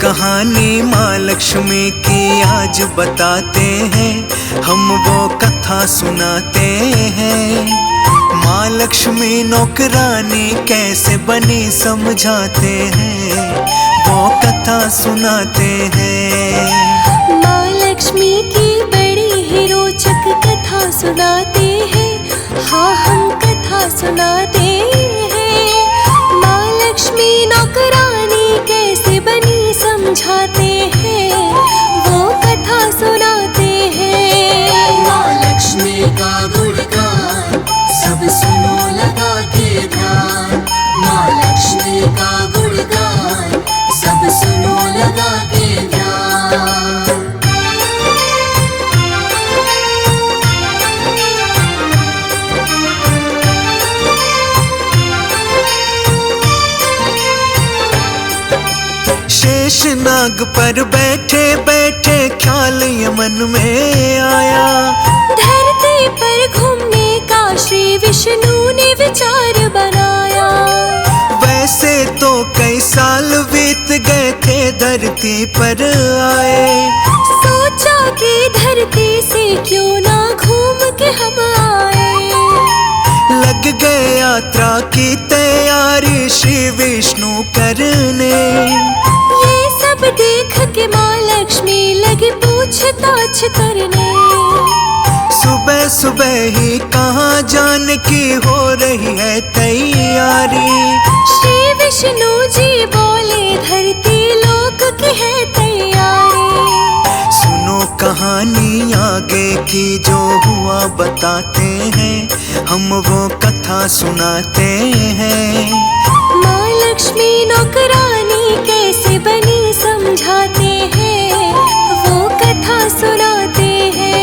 कहानी माँ लक्ष्मी की आज बताते हैं, हम वो कथा सुनाते हैं। माँ लक्ष्मी नौकरानी कैसे बनी समझाते हैं, वो कथा सुनाते हैं। माँ लक्ष्मी की बड़ी ही रोचक कथा सुनाते हैं, हाँ हम कथा सुनाते हैं। माँ लक्ष्मी नौकरानी कैसे बनी समझाते हैं, वो कथा सुनाते हैं। माँ लक्ष्मी का गुणगान सब सुनो लगा के ध्यान। माँ लक्ष्मी का गुणगान सब सुनो लगा के ध्यान। शेषनाग पर बैठे बैठे ख्याल ये मन में आया, धरती पर घूमने का श्री विष्णु ने विचार बनाया। वैसे तो कई साल बीत गए थे धरती पर आए, सोचा कि धरती से क्यों ना घूम के हम आए। लग गए यात्रा की तैयारी श्री विष्णु करने। ये सब देख के माँ लक्ष्मी लगी पूछताछ करने। सुबह सुबह ही कहाँ जाने की हो रही है तैयारी। श्री विष्णु जी बोले धरती लोक की है तैयारी। सुनो कहानी आगे की जो हुआ बताते हैं, हम वो कथा सुनाते हैं। माँ लक्ष्मी नौकरानी कैसे बनी समझाते हैं, वो कथा सुनाते हैं।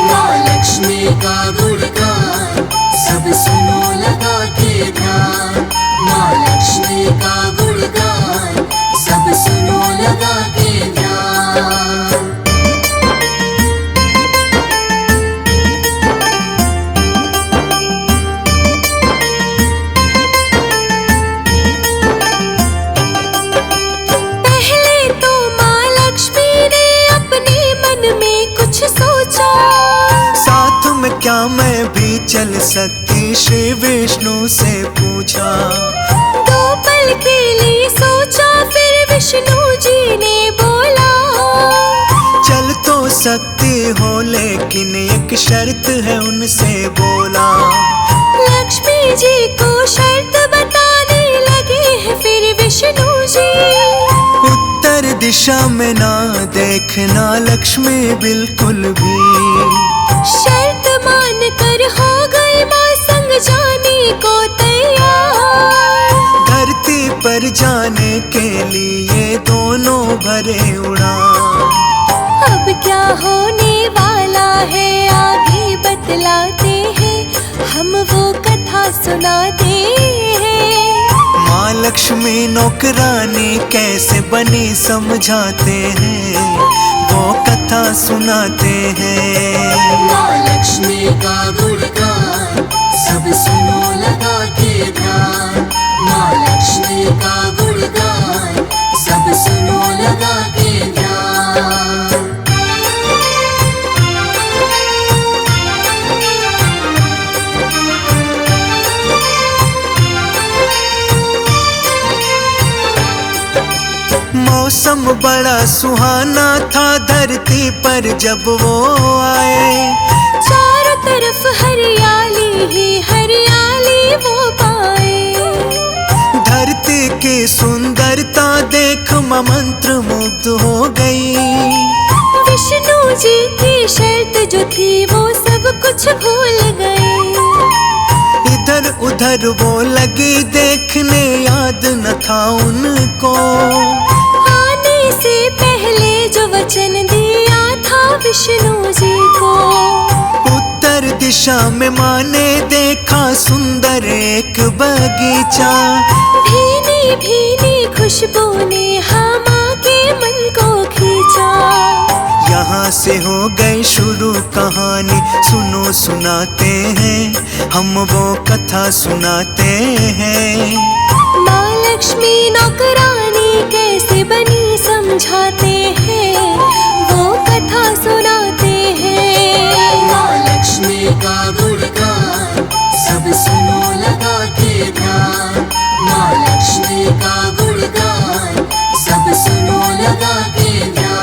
माँ लक्ष्मी का गुणगान सब सुनो लगा के ध्यान। माँ लक्ष्मी का गुणगान सब सुनो लगा के ध्यान। साथ में क्या मैं भी चल सकती, श्री विष्णु से पूछा। दो पल के लिए सोचा, फिर विष्णु जी ने बोला। चल तो सकती हो लेकिन एक शर्त है उनसे बोला। लक्ष्मी जी को शर्त बताने लगे हैं फिर विष्णु जी। उत्तर दिशा में ना देखना लक्ष्मी बिल्कुल भी। शर्त मान कर हो गई माँ संग जाने को तैयार। धरती पर जाने के लिए दोनों भरे उड़ान। अब क्या होने वाला है आगे बतलाते हैं, हम वो कथा सुनाते हैं। माँ लक्ष्मी नौकरानी कैसे बनी समझाते हैं, वो कथा सुनाते हैं। माँ लक्ष्मी का गुणगान सब सुनो लगा के ध्यान। माँ लक्ष्मी का गुणगान सब सुनो लगा के ध्यान। मौसम बड़ा सुहाना था धरती पर जब वो आए। चारों तरफ हरियाली ही हरियाली वो पाए। धरती की सुंदरता देख माँ मंत्र मुग्ध हो गई। विष्णु जी की शर्त जो थी वो सब कुछ भूल गए। इधर उधर वो लगी देखने, याद न था उनको। आने से पहले जो वचन दिया था विष्णु जी को। उत्तर दिशा में माँ ने देखा सुंदर एक बगीचा। भीनी भीनी खुशबू ने हाँ माँ के मन को खींचा। यहाँ से हो गई शुरू कहानी, सुनो सुनाते हैं, हम वो कथा सुनाते हैं। माँ लक्ष्मी नौकरानी कैसे बनी समझाते हैं, वो कथा सुनाते हैं। माँ लक्ष्मी का गुणगान सब सुनो लगा के ध्यान। माँ लक्ष्मी का गुणगान सब सुनो लगा के ध्यान।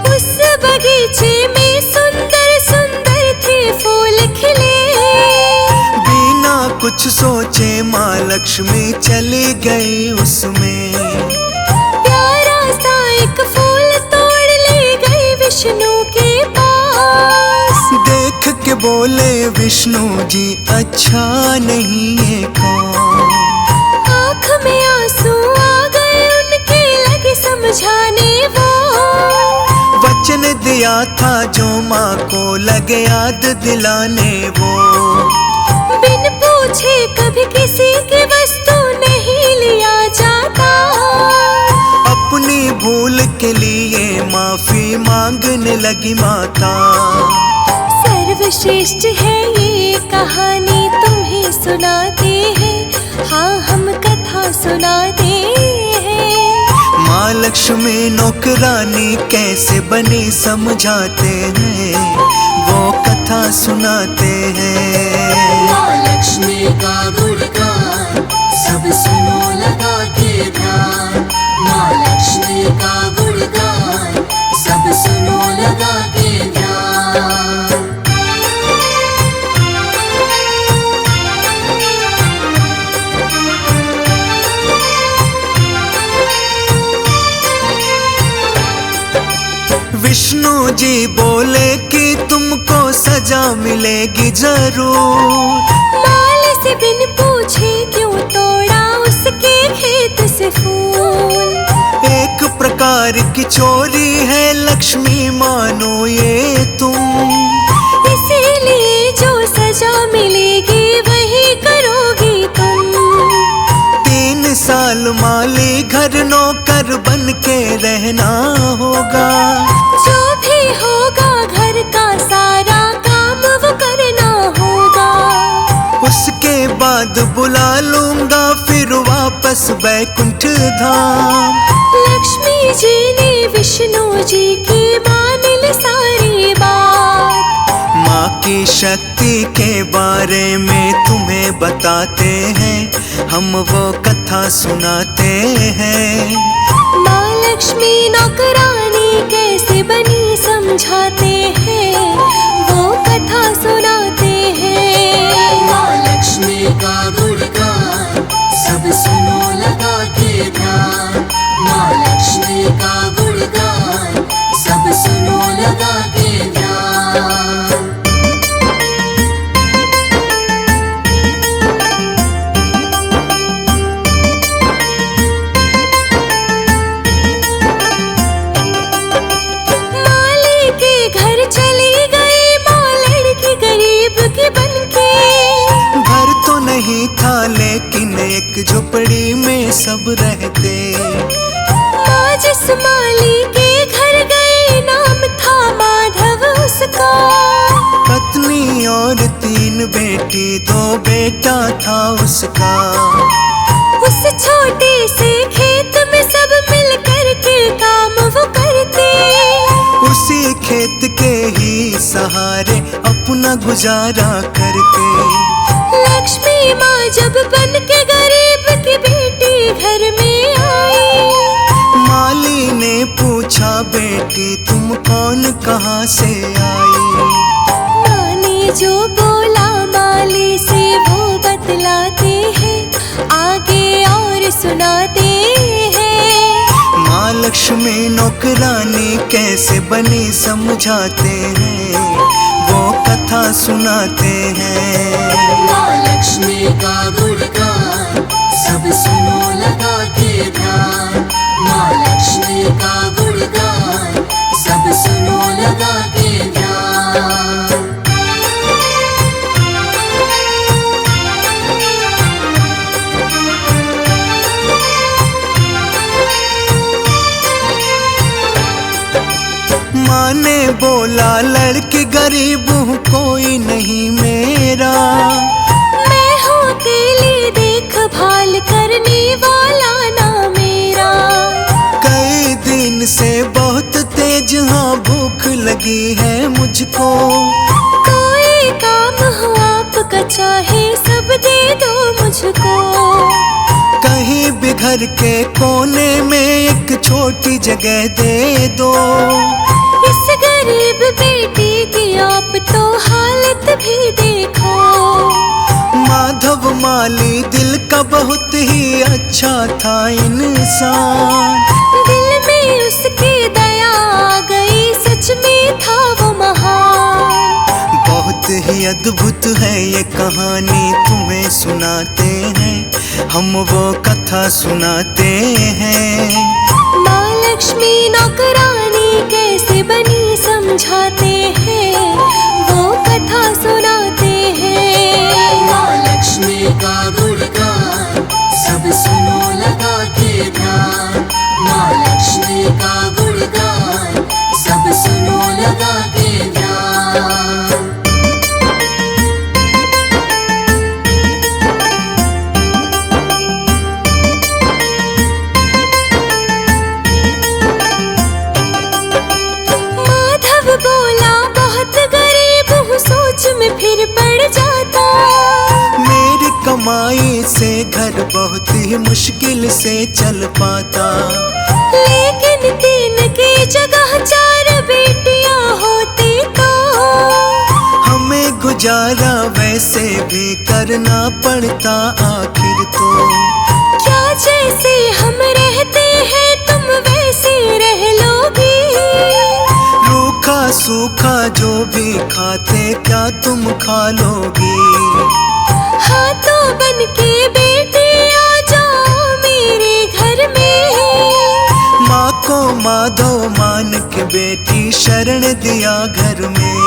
उस बगीचे में सुंदर सुंदर थे फूल खिले, बिना कुछ सोचे माँ लक्ष्मी चली गई उसमें। प्यारा सा एक फूल तोड़ ले गई विष्णु के पास। देख के बोले विष्णु जी अच्छा नहीं ये कौन। आँख में आंसू आ गए उनके, लगे समझाने वो। वचन दिया था जो माँ को लगे याद दिलाने वो। बिन पूछे कभी किसी की वस्तु नहीं लिया जाता। अपनी भूल के लिए माफी मांगने लगी माता। सर्वश्रेष्ठ है ये कहानी, तुम्हें सुनाते हैं, हाँ हम कथा सुनाते हैं। माँ लक्ष्मी नौकरानी कैसे बनी समझाते हैं, वो कथा सुनाते हैं। माँ लक्ष्मी का गुणगान सब सुनो लगा के ध्यान। माँ लक्ष्मी का गुणगान सब सुनो लगा के ध्यान। विष्णु जी बोले कि तुमको सजा मिलेगी जरूर। माल से बिन पूछे क्यों तोड़ा उसके खेत से फूल। एक प्रकार की चोरी है लक्ष्मी मानो ये तुम। इसीलिए जो सजा मिलेगी वही करोगी तुम। 3 साल माली घर नौकर बन के रहना होगा। जो भी होगा घर का सारा काम वो करना होगा। उसके बाद बुला लूंगा फिर वापस बैकुंठ धाम। लक्ष्मी जी ने विष्णु जी की मान ली सारी बात। माँ की शक्ति के बारे में तुम्हें बताते हैं, हम वो कथा सुनाते हैं। माँ लक्ष्मी नौकरानी कैसे बनी समझाते हैं, वो कथा सुनाते हैं। माँ लक्ष्मी का गुणगान सब सुनो लगा के ध्यान। माँ लक्ष्मी का गुणगान सब सुनो लगा के ध्यान। माली के घर चली गई माँ लड़की गरीब की बनके। घर तो नहीं था लेकिन एक झोपड़ी में सब रहते। माँ जिस माली के घर गई नाम था माधव उसका। पत्नी और 3 बेटी 2 बेटा था उसका। उस छोटे से खेत में सब मिल कर के काम वो करते। उसी खेत के ही सहारे अपना गुजारा करते। लक्ष्मी माँ जब बन के गरीब की बेटी घर में आई। माली ने पूछा बेटी तुम कौन कहाँ से आई। माँ ने जो बोला माली से वो बतलाते हैं, आगे और सुनाते हैं। माँ लक्ष्मी नौकरानी कैसे बनी समझाते हैं, वो कथा सुनाते हैं। माँ लक्ष्मी का गुणगान सब सुनो लगा के ध्यान। माँ लक्ष्मी का गुणगान सब सुनो लगा के ध्यान। माँ ने बोला लड़की गरीब हूँ कोई नहीं मेरा, मैं हूँ अकेली देखभाल करने वाला ना मेरा। कई दिन से बहुत तेज हाँ भूख लगी है मुझको, कोई काम हो आपका चाहे सब दे दो मुझको। कहीं भी घर के कोने में एक छोटी जगह दे दो, इस गरीब बेटी की आप तो हालत भी देखो। माधव माली दिल का बहुत ही अच्छा था इंसान, दिल में उसकी दया आ गई, सच में था वो महान। बहुत ही अद्भुत है ये कहानी तुम्हें सुनाते हैं, हम वो कथा सुनाते हैं। माँ लक्ष्मी नौकरानी कैसे बनी समझाते हैं, वो कथा सुनाते हैं। माँ लक्ष्मी का गुणगान सब सुनो लगा के ध्यान, माँ लक्ष्मी का गुणगान सब सुनो लगा के ध्यान। माधव बोला बहुत गरीब हूँ, सोच में फिर पड़ जाता। मेरी कमाई से घर बहुत ही मुश्किल से चल पाता, लेकिन तीन की जगह चार बेटियां होती तो हमें गुजारा वैसे भी करना पड़ता आखिर तो। क्या जैसे हम रहते हैं तुम वैसे रह लोगी, रूखा सूखा जो भी खाते क्या तुम खा लोगी। हाथों बन के बेटी आ जाओ मेरे घर में। माँ को माधव मान के बेटी शरण दिया घर में,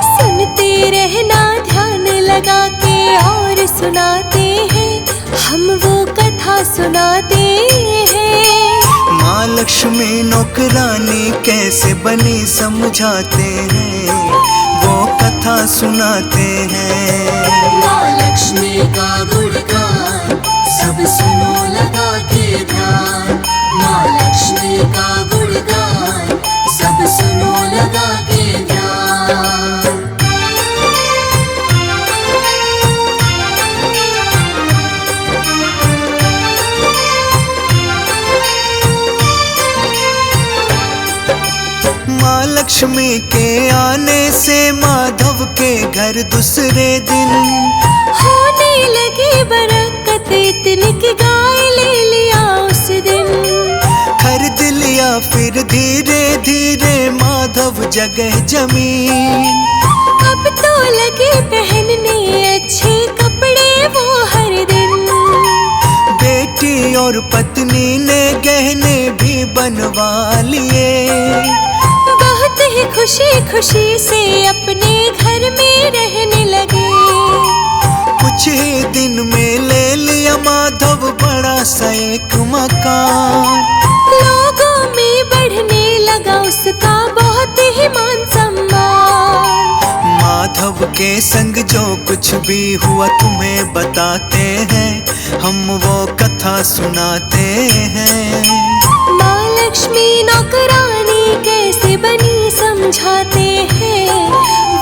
सुनते रहना ध्यान लगा के और सुनाते हैं, हम वो कथा सुनाते हैं। माँ लक्ष्मी नौकरानी कैसे बनी समझाते हैं, वो कथा सुनाते हैं। माँ लक्ष्मी का गुणगान सब सुनो लगा के ध्यान, माँ लक्ष्मी का गुणगान सब सुनो लगा के ध्यान। माँ लक्ष्मी के आने से माधव के घर दूसरे दिन होने लगी बरकत इतनी कि गाय ले लिया उस दिन। खरीद लिया फिर धीरे धीरे माधव जगह जमीन, अब तो लगे पहनने अच्छे कपड़े वो हर दिन। बेटी और पत्नी ने गहने भी बनवा लिए, बहुत ही खुशी खुशी से अपने घर में रहने लगे। कुछ ही दिन में ले लिया माधव बड़ा सा एक मकान, लोगों में बढ़ने लगा उसका बहुत ही मान सम्मान। माधव के संग जो कुछ भी हुआ तुम्हें बताते हैं, हम वो कथा सुनाते हैं। माँ लक्ष्मी नौकरानी कैसे बनी समझाते हैं,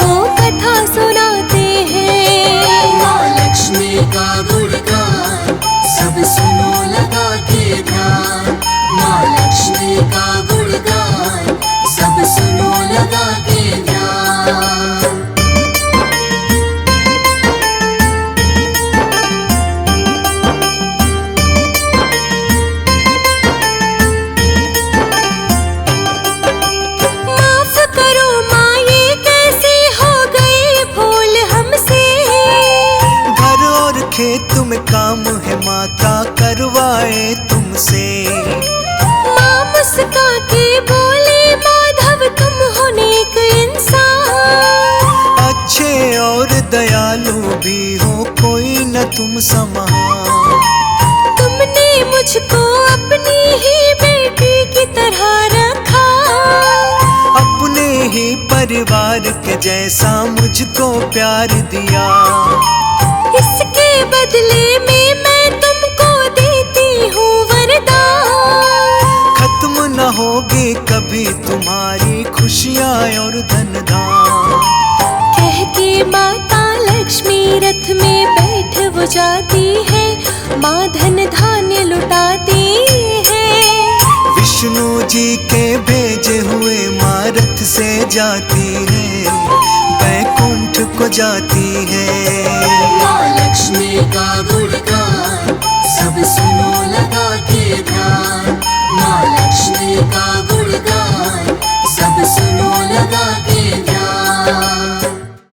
वो कथा सुनाते हैं। माँ लक्ष्मी का गुणगान सब सुनो लगा के ध्यान, माँ लक्ष्मी का गुणगान सब सुनो लगा के ध्यान। माफ करो माँ ये कैसे हो गई भूल हमसे, घर और खेत में काम है माता करवाए तुमसे। माँ मुस्का के बोले माधव तुम हो नेक इंसान, अच्छे और दयालु भी हो कोई न तुम समान। तुमने मुझको अपनी ही बेटी की तरह रखा, परिवार के जैसा मुझको प्यार दिया। इसके बदले में मैं तुमको देती हूँ वरदान। खत्म न होगी कभी तुम्हारी खुशियाँ और धन धाम। कह के माता लक्ष्मी रथ में बैठ वो जाती है, माँ धन धान्य लुटाती है। विष्णु जी के भेजे हुए माँ रथ से जाती है, बैकुंठ को जाती है। माँ लक्ष्मी का गुणगान सब सुनो लगा के ध्यान। माँ लक्ष्मी का गुणगान सब